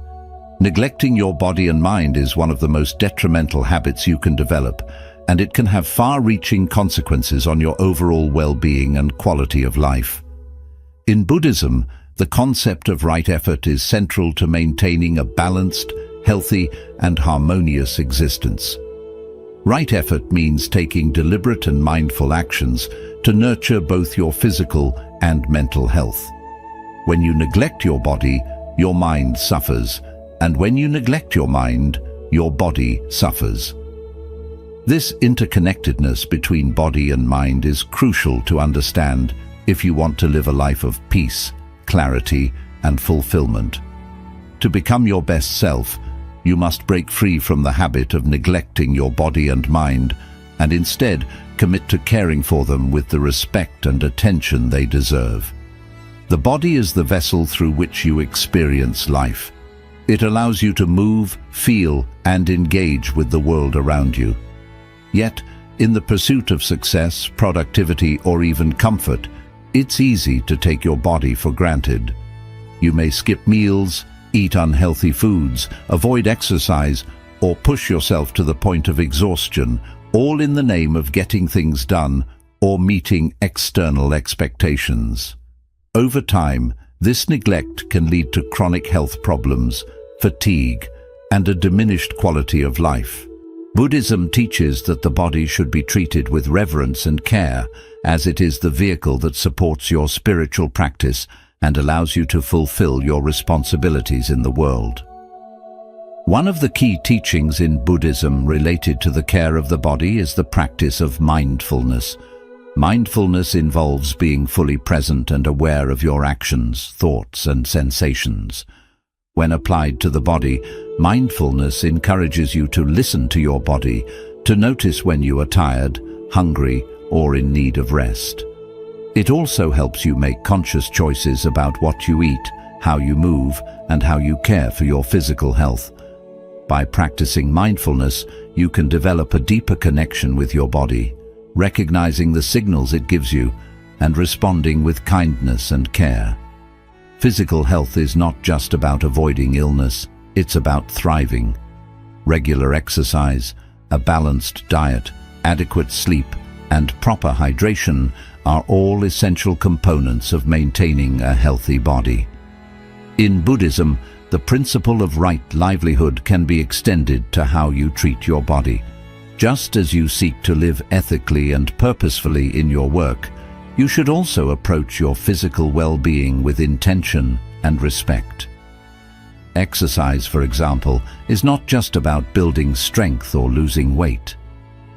Neglecting your body and mind is one of the most detrimental habits you can develop, and it can have far-reaching consequences on your overall well-being and quality of life. In Buddhism, the concept of right effort is central to maintaining a balanced, healthy, and harmonious existence. Right effort means taking deliberate and mindful actions to nurture both your physical and mental health. When you neglect your body, your mind suffers, and when you neglect your mind, your body suffers. This interconnectedness between body and mind is crucial to understand if you want to live a life of peace, clarity, and fulfillment. To become your best self, you must break free from the habit of neglecting your body and mind, and instead commit to caring for them with the respect and attention they deserve. The body is the vessel through which you experience life. It allows you to move, feel, and engage with the world around you. Yet, in the pursuit of success, productivity, or even comfort, it's easy to take your body for granted. You may skip meals, eat unhealthy foods, avoid exercise, or push yourself to the point of exhaustion, all in the name of getting things done or meeting external expectations. Over time, this neglect can lead to chronic health problems, fatigue, and a diminished quality of life. Buddhism teaches that the body should be treated with reverence and care, as it is the vehicle that supports your spiritual practice and allows you to fulfill your responsibilities in the world. One of the key teachings in Buddhism related to the care of the body is the practice of mindfulness. Mindfulness involves being fully present and aware of your actions, thoughts, and sensations. When applied to the body, mindfulness encourages you to listen to your body, to notice when you are tired, hungry, or in need of rest. It also helps you make conscious choices about what you eat, how you move, and how you care for your physical health. By practicing mindfulness, you can develop a deeper connection with your body, recognizing the signals it gives you and responding with kindness and care. Physical health is not just about avoiding illness, it's about thriving. Regular exercise, a balanced diet, adequate sleep, and proper hydration are all essential components of maintaining a healthy body. In Buddhism, the principle of right livelihood can be extended to how you treat your body. Just as you seek to live ethically and purposefully in your work, you should also approach your physical well-being with intention and respect. Exercise, for example, is not just about building strength or losing weight.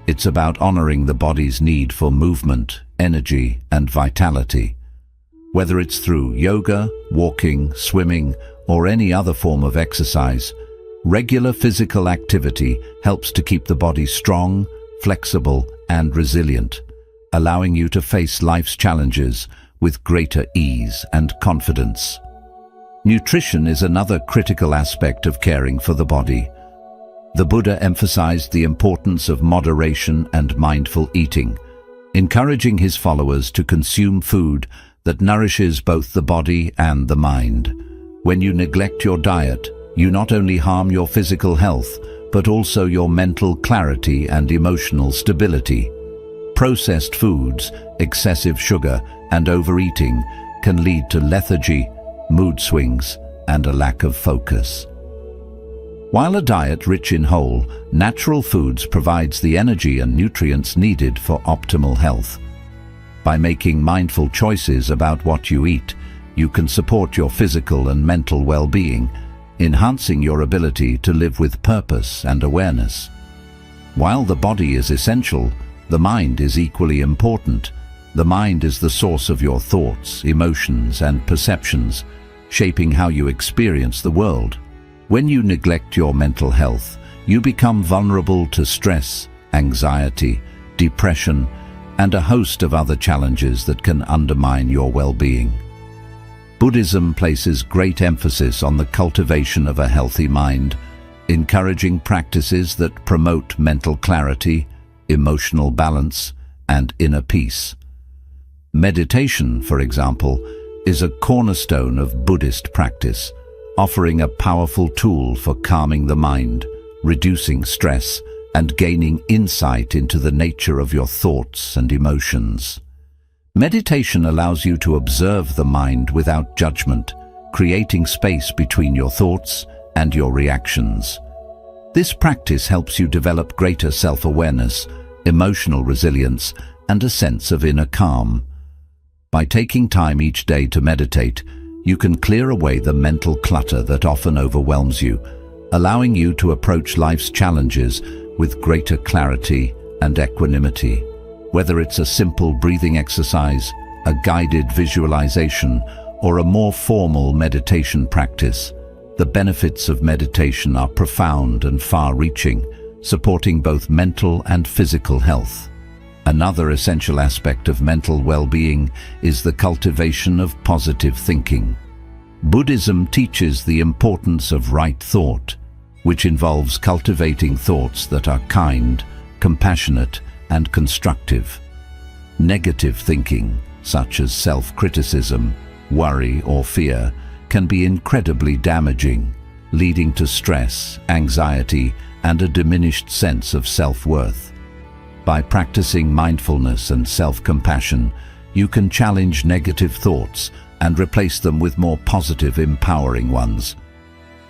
It's about honoring the body's need for movement, energy, and vitality. Whether it's through yoga, walking, swimming, or any other form of exercise, regular physical activity helps to keep the body strong, flexible, and resilient, allowing you to face life's challenges with greater ease and confidence. Nutrition is another critical aspect of caring for the body. The Buddha emphasized the importance of moderation and mindful eating, encouraging his followers to consume food that nourishes both the body and the mind. When you neglect your diet, you not only harm your physical health, but also your mental clarity and emotional stability. Processed foods, excessive sugar, and overeating can lead to lethargy, mood swings, and a lack of focus. While a diet rich in whole, natural foods provides the energy and nutrients needed for optimal health. By making mindful choices about what you eat, you can support your physical and mental well-being, enhancing your ability to live with purpose and awareness. While the body is essential, the mind is equally important. The mind is the source of your thoughts, emotions, and perceptions, shaping how you experience the world. When you neglect your mental health, you become vulnerable to stress, anxiety, depression, and a host of other challenges that can undermine your well-being. Buddhism places great emphasis on the cultivation of a healthy mind, encouraging practices that promote mental clarity, emotional balance, and inner peace. Meditation, for example, is a cornerstone of Buddhist practice, offering a powerful tool for calming the mind, reducing stress, and gaining insight into the nature of your thoughts and emotions. Meditation allows you to observe the mind without judgment, creating space between your thoughts and your reactions. This practice helps you develop greater self-awareness, emotional resilience, and a sense of inner calm. By taking time each day to meditate, you can clear away the mental clutter that often overwhelms you, allowing you to approach life's challenges with greater clarity and equanimity. Whether it's a simple breathing exercise, a guided visualization, or a more formal meditation practice, the benefits of meditation are profound and far-reaching, supporting both mental and physical health. Another essential aspect of mental well-being is the cultivation of positive thinking. Buddhism teaches the importance of right thought, which involves cultivating thoughts that are kind, compassionate, and constructive. Negative thinking, such as self-criticism, worry, or fear, can be incredibly damaging, leading to stress, anxiety, and a diminished sense of self-worth. By practicing mindfulness and self-compassion, you can challenge negative thoughts and replace them with more positive, empowering ones.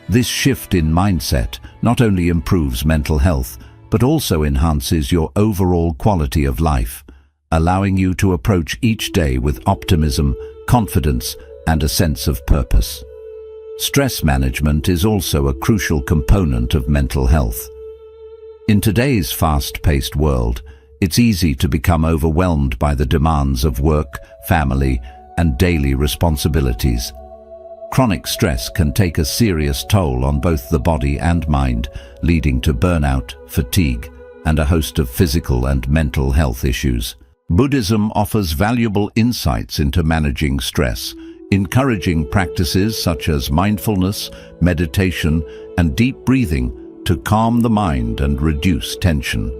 This shift in mindset not only improves mental health, but also enhances your overall quality of life, allowing you to approach each day with optimism, confidence, and a sense of purpose. Stress management is also a crucial component of mental health. In today's fast-paced world, it's easy to become overwhelmed by the demands of work, family, and daily responsibilities. Chronic stress can take a serious toll on both the body and mind, leading to burnout, fatigue, and a host of physical and mental health issues. Buddhism offers valuable insights into managing stress, encouraging practices such as mindfulness, meditation, and deep breathing to calm the mind and reduce tension.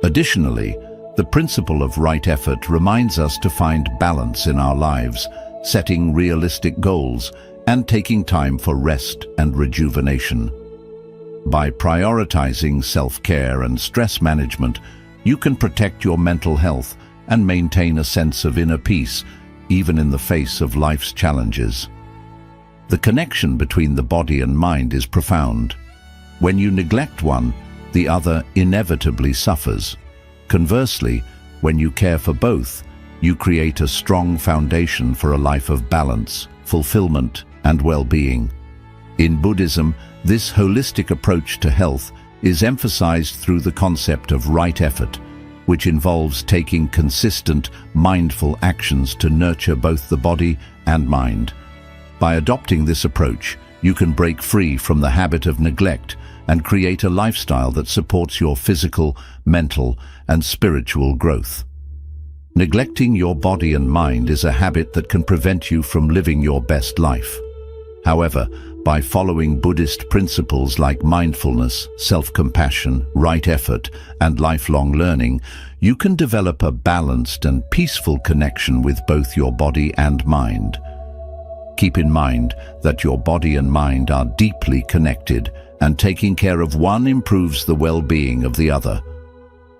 Additionally, the principle of right effort reminds us to find balance in our lives, setting realistic goals and taking time for rest and rejuvenation. By prioritizing self-care and stress management, you can protect your mental health and maintain a sense of inner peace, even in the face of life's challenges. The connection between the body and mind is profound. When you neglect one, the other inevitably suffers. Conversely, when you care for both, you create a strong foundation for a life of balance, fulfillment, and well-being. In Buddhism, this holistic approach to health is emphasized through the concept of right effort, which involves taking consistent, mindful actions to nurture both the body and mind. By adopting this approach, you can break free from the habit of neglect and create a lifestyle that supports your physical, mental, and spiritual growth. Neglecting your body and mind is a habit that can prevent you from living your best life. However, by following Buddhist principles like mindfulness, self-compassion, right effort, and lifelong learning, you can develop a balanced and peaceful connection with both your body and mind. Keep in mind that your body and mind are deeply connected, and taking care of one improves the well-being of the other.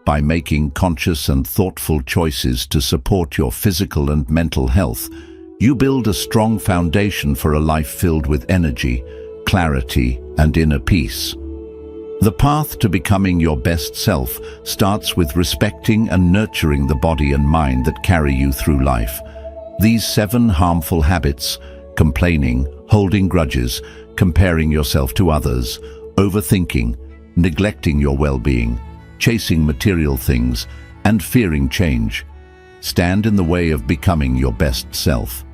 By making conscious and thoughtful choices to support your physical and mental health, you build a strong foundation for a life filled with energy, clarity, and inner peace. The path to becoming your best self starts with respecting and nurturing the body and mind that carry you through life. These 7 harmful habits, complaining, holding grudges, comparing yourself to others, overthinking, neglecting your well-being, chasing material things, and fearing change, stand in the way of becoming your best self.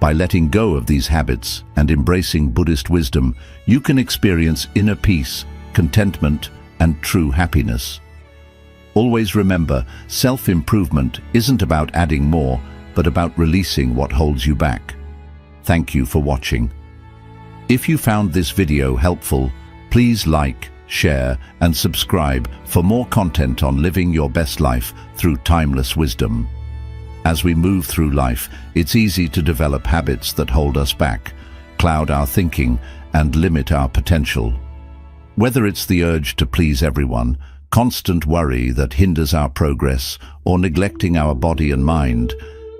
By letting go of these habits and embracing Buddhist wisdom, you can experience inner peace, contentment, and true happiness. Always remember, self-improvement isn't about adding more, but about releasing what holds you back. Thank you for watching. If you found this video helpful, please like, share, and subscribe for more content on living your best life through timeless wisdom. As we move through life, it's easy to develop habits that hold us back, cloud our thinking, and limit our potential. Whether it's the urge to please everyone, constant worry that hinders our progress, or neglecting our body and mind,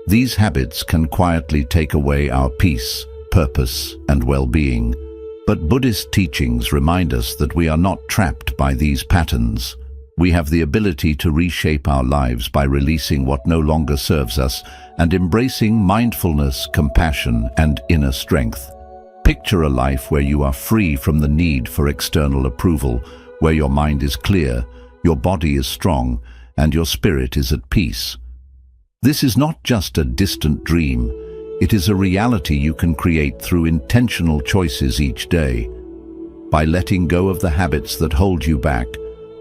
these habits can quietly take away our peace, purpose, and well-being. But Buddhist teachings remind us that we are not trapped by these patterns. We have the ability to reshape our lives by releasing what no longer serves us and embracing mindfulness, compassion, and inner strength. Picture a life where you are free from the need for external approval, where your mind is clear, your body is strong, and your spirit is at peace. This is not just a distant dream. It is a reality you can create through intentional choices each day. By letting go of the habits that hold you back,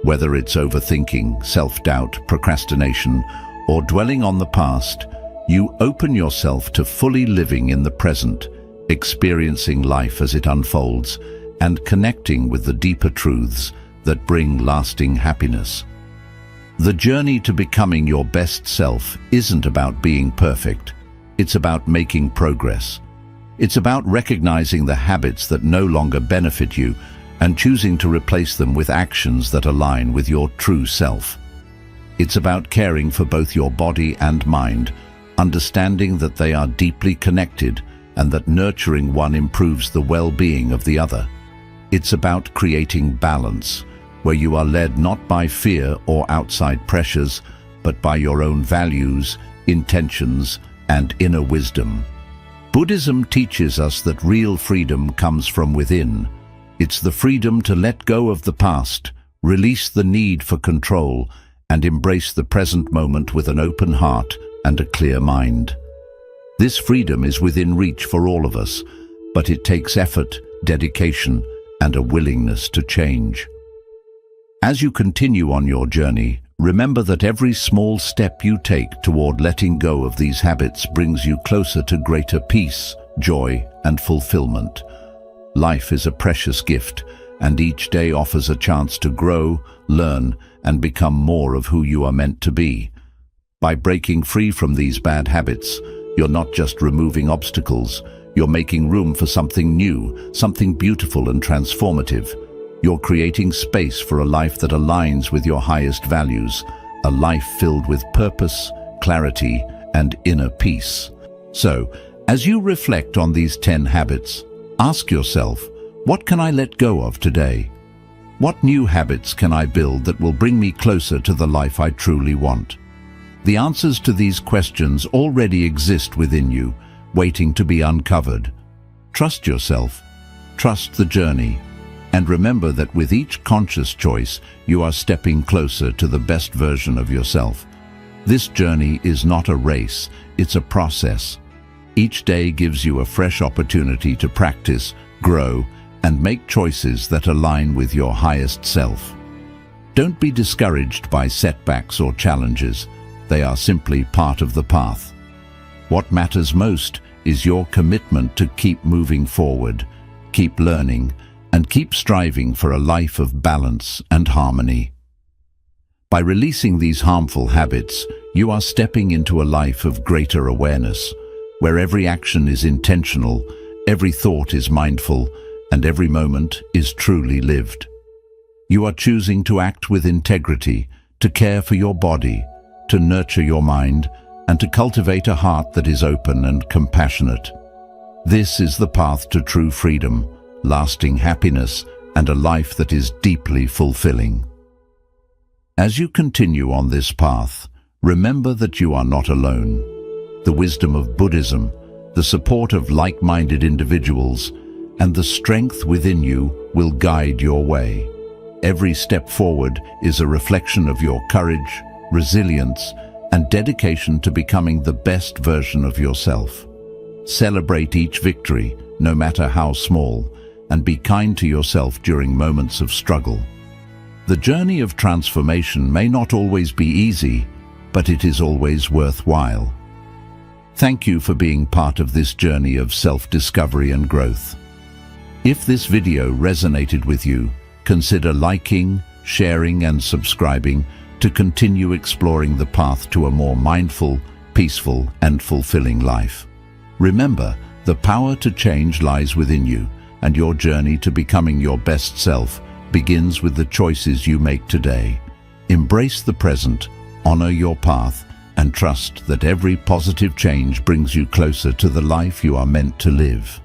whether it's overthinking, self-doubt, procrastination, or dwelling on the past, you open yourself to fully living in the present, experiencing life as it unfolds, and connecting with the deeper truths that bring lasting happiness. The journey to becoming your best self isn't about being perfect. It's about making progress. It's about recognizing the habits that no longer benefit you and choosing to replace them with actions that align with your true self. It's about caring for both your body and mind, understanding that they are deeply connected and that nurturing one improves the well-being of the other. It's about creating balance, where you are led not by fear or outside pressures, but by your own values, intentions, and inner wisdom. Buddhism teaches us that real freedom comes from within. It's the freedom to let go of the past, release the need for control, and embrace the present moment with an open heart and a clear mind. This freedom is within reach for all of us, but it takes effort, dedication, and a willingness to change. As you continue on your journey, remember that every small step you take toward letting go of these habits brings you closer to greater peace, joy, and fulfillment. Life is a precious gift, and each day offers a chance to grow, learn, and become more of who you are meant to be. By breaking free from these bad habits, you're not just removing obstacles, you're making room for something new, something beautiful and transformative. You're creating space for a life that aligns with your highest values, a life filled with purpose, clarity, and inner peace. So, as you reflect on these 10 habits, ask yourself, what can I let go of today? What new habits can I build that will bring me closer to the life I truly want? The answers to these questions already exist within you, waiting to be uncovered. Trust yourself, trust the journey, and remember that with each conscious choice, you are stepping closer to the best version of yourself. This journey is not a race, it's a process. Each day gives you a fresh opportunity to practice, grow, and make choices that align with your highest self. Don't be discouraged by setbacks or challenges. They are simply part of the path. What matters most is your commitment to keep moving forward, keep learning, and keep striving for a life of balance and harmony. By releasing these harmful habits, you are stepping into a life of greater awareness, where every action is intentional, every thought is mindful, and every moment is truly lived. You are choosing to act with integrity, to care for your body, to nurture your mind, and to cultivate a heart that is open and compassionate. This is the path to true freedom, lasting happiness, and a life that is deeply fulfilling. As you continue on this path, remember that you are not alone. The wisdom of Buddhism, the support of like-minded individuals, and the strength within you will guide your way. Every step forward is a reflection of your courage, resilience, and dedication to becoming the best version of yourself. Celebrate each victory, no matter how small, and be kind to yourself during moments of struggle. The journey of transformation may not always be easy, but it is always worthwhile. Thank you for being part of this journey of self-discovery and growth. If this video resonated with you, consider liking, sharing, and subscribing to continue exploring the path to a more mindful, peaceful, and fulfilling life. Remember, the power to change lies within you, and your journey to becoming your best self begins with the choices you make today. Embrace the present, honor your path, and trust that every positive change brings you closer to the life you are meant to live.